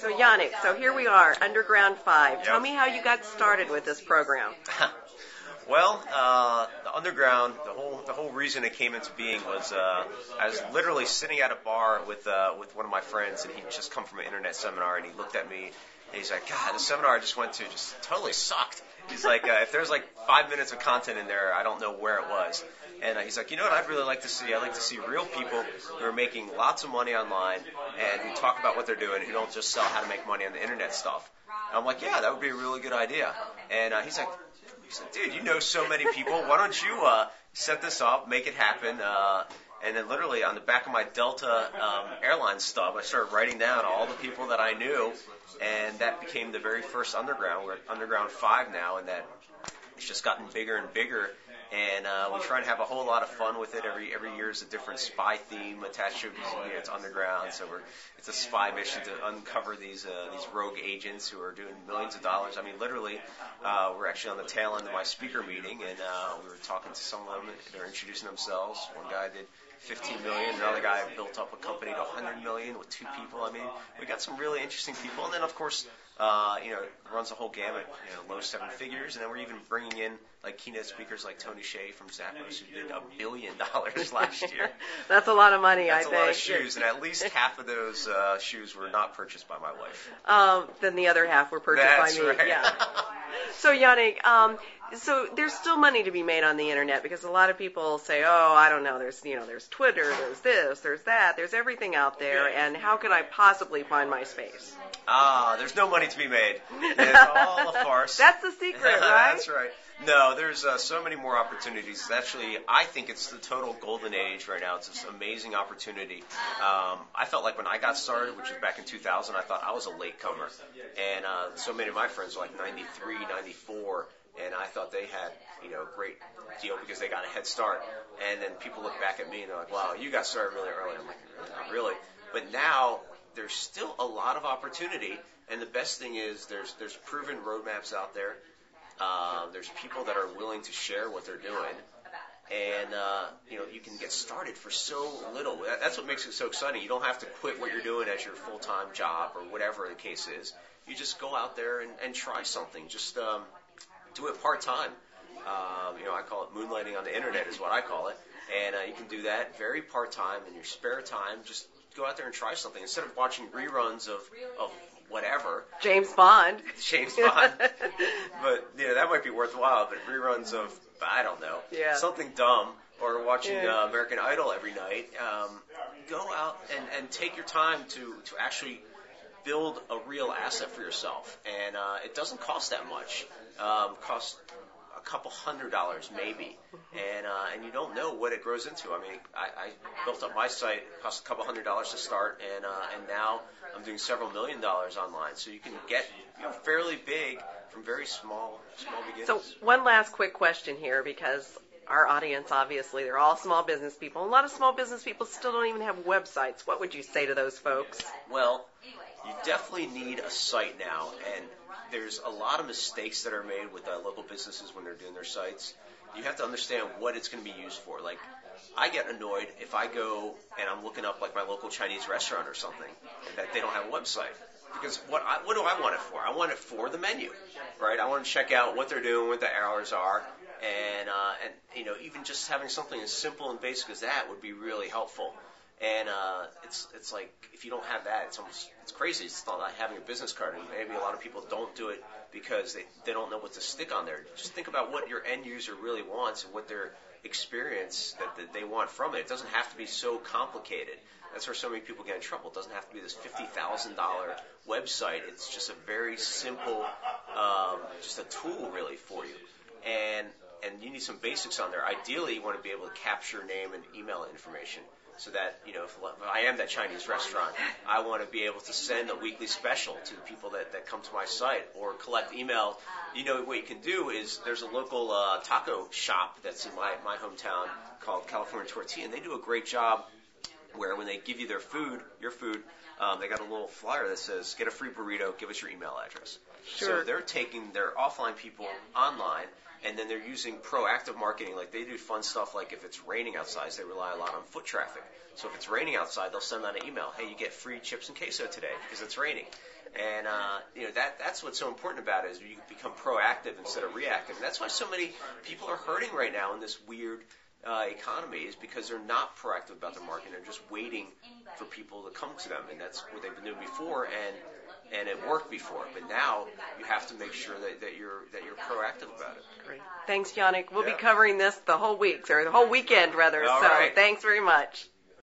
So Yanik, so here we are, Underground 5. Yep. Tell me how you got started with this program. Well, the Underground, the whole reason it came into being was I was literally sitting at a bar with one of my friends, and he'd just come from an internet seminar, and he looked at me, and he's like, God, the seminar I just went to just totally sucked. He's like, if there's like 5 minutes of content in there, I don't know where it was. And he's like, you know what I'd really like to see? I'd like to see real people who are making lots of money online and who talk about what they're doing, who don't just sell how to make money on the internet stuff. And I'm like, yeah, that would be a really good idea. And he's like, dude, you know so many people. Why don't you set this up, make it happen? And then literally on the back of my Delta Airlines stub, I started writing down all the people that I knew, and that became the very first Underground. We're at Underground 5 now, and that it's just gotten bigger and bigger. And we try and have a whole lot of fun with it. Every year is a different spy theme attached to it. It's Underground, so it's a spy mission to uncover these rogue agents who are doing millions of dollars. I mean, literally, we're actually on the tail end of my speaker meeting, and we were talking to some of them. They're introducing themselves. One guy did 15 million. Another guy built up a company to 100 million with 2 people. I mean, we got some really interesting people. And then, of course, runs a whole gamut, low 7 figures. And then we're even bringing in like keynote speakers like Tony Hsieh from Zappos, who did $1 billion last year. That's a lot of money, That's I think. That's a lot of shoes, and at least half of those shoes were not purchased by my wife. Then the other half were purchased That's by me. Right. Yeah. So Yanik, so there's still money to be made on the internet because a lot of people say, oh, I don't know, there's Twitter, there's this, there's that, there's everything out there, and how can I possibly find my space? There's no money to be made. It's all a farce. That's the secret, right? That's right. No, there's so many more opportunities. Actually, I think it's the total golden age right now. It's this amazing opportunity. I felt like when I got started, which was back in 2000, I thought I was a latecomer. And so many of my friends were like 93, 94, and I thought they had, a great deal because they got a head start. And then people look back at me and they're like, wow, you got started really early. I'm like, not really. But now there's still a lot of opportunity, and the best thing is there's proven roadmaps out there. There's people that are willing to share what they're doing, and you can get started for so little. That's what makes it so exciting. You don't have to quit what you're doing as your full-time job or whatever the case is. You just go out there and try something. Just do it part-time. I call it moonlighting on the internet is what I call it, and you can do that very part-time in your spare time. Just go out there and try something instead of watching reruns of whatever. James Bond. But that might be worthwhile. But reruns of, I don't know, something dumb, or watching American Idol every night. Go out and take your time to actually build a real asset for yourself, and it doesn't cost that much. Costs a couple $100 maybe, and you don't know what it grows into. I mean, I built up my site, it cost a couple $100 to start, and now I'm doing several $1 million online. So you can get fairly big from very small beginnings. So one last quick question here, because our audience, obviously, they're all small business people. A lot of small business people still don't even have websites. What would you say to those folks? Well, you definitely need a site now, and there's a lot of mistakes that are made with local businesses when they're doing their sites. You have to understand what it's going to be used for. Like, I get annoyed if I go and I'm looking up like my local Chinese restaurant or something and that they don't have a website. Because what do I want it for? I want it for the menu, right? I want to check out what they're doing, what the hours are, and even just having something as simple and basic as that would be really helpful. And it's like if you don't have that, it's crazy. It's not like having a business card. And maybe a lot of people don't do it because they don't know what to stick on there. Just think about what your end user really wants and what their experience that they want from it. It doesn't have to be so complicated. That's where so many people get in trouble. It doesn't have to be this $50,000 website. It's just a very simple, just a tool really for you. And you need some basics on there. Ideally, you want to be able to capture name and email information. So that, if I am that Chinese restaurant, I want to be able to send a weekly special to the people that come to my site or collect email. What you can do is there's a local taco shop that's in my hometown called California Tortilla, and they do a great job where when they give you your food, they got a little flyer that says, get a free burrito, give us your email address. Sure. So they're taking their offline people online, and then they're using proactive marketing. Like they do fun stuff like if it's raining outside, they rely a lot on foot traffic. So if it's raining outside, they'll send out an email, hey, you get free chips and queso today because it's raining. And that's what's so important about it is you become proactive instead of reactive. And that's why so many people are hurting right now in this weird economy is because they're not proactive about their marketing. They're just waiting for people to come to them, and that's what they've been doing before, and it worked before. But now you have to make sure that you're proactive about it. Great. Thanks, Yanik. We'll be covering this the whole week, or the whole weekend, rather. All right. Thanks very much.